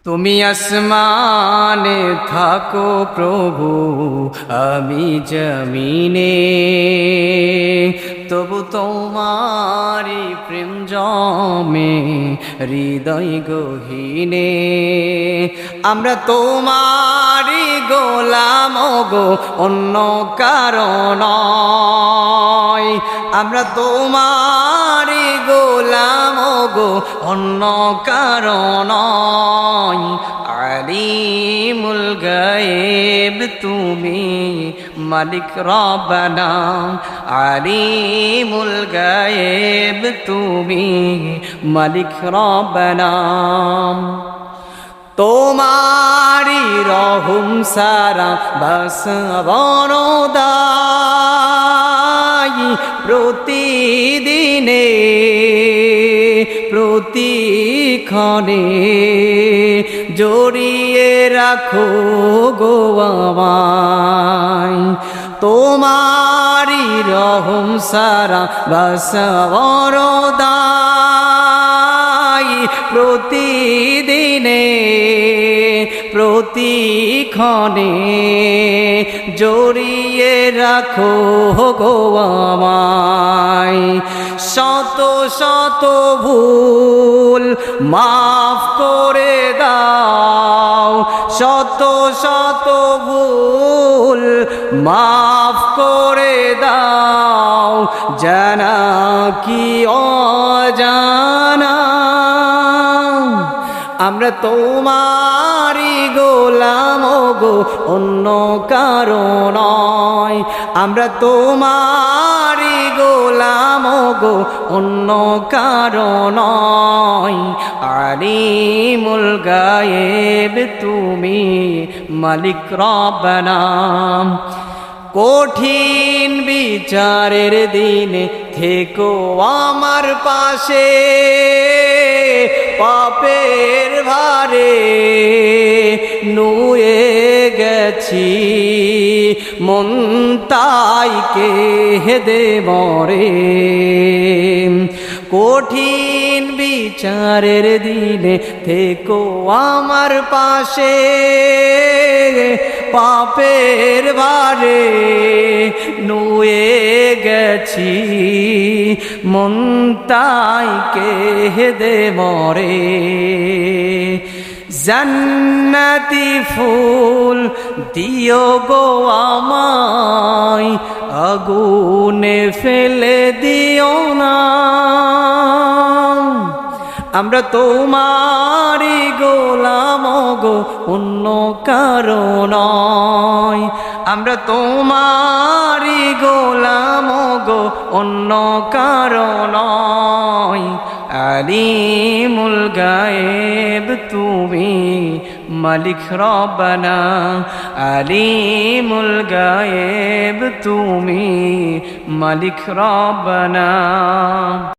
তুমি আসমানে থাকো প্রভু, আমি জমিনে, তবু তোমারি প্রেম জমে হৃদয় গহীনে। আমরা তোমারি গোলাম গো, অন্য কারণ নয়। আমরা তোমারি গোলাম গো, অন্য কারণ নয়। আলিমুল গায়েব তুমি মালিক রব্বানা, আলিমুল গায়েব তুমি মালিক রব্বানা। তোমারি রহম সারা বাস বরদাই, প্রতিদিনে প্রতিক্ষণে জড়িয়ে রাখো গো আমায়। তোমারি রহম সারা বাস বরদাই, প্রতিদিনে প্রতিক্ষণে জড়িয়ে রাখো গো আমায়। শত শত ভুল মাফ করে দাও, শত শত ভুল মাফ করে দাও, জানা কি অজানা। আমরা তোমারি গোলাম গো, অন্য কারণ নয়। আমরা তোমারি গোলাম গো, অন্য কারণ নয়। আলিমুল গায়েব তুমি মালিক রব্বানা। কঠিন বিচারের দিনে থেকো আমার পাশে, পাপের ভারে নুয়ে গেছি মন তাই কেঁদে মরে। কঠিন বিচারের দিনে থেকো আমার পাশে, পাপের ভারে নুয়ে গেছি মন তাই কেঁদে মরে। জান্নাতি ফুল দিও গো আমায়, আগুনে ফেলে দিও না। আমরা তোমারি গোলাম গো, অন্য কারণ নয়। আমরা তোমারি গোলাম গো, অন্য কারণ নয়। আলিমুল গায়েব তুমি মালিক রব্বানা, আলিমুল গায়েব তুমি মালিক রব্বানা।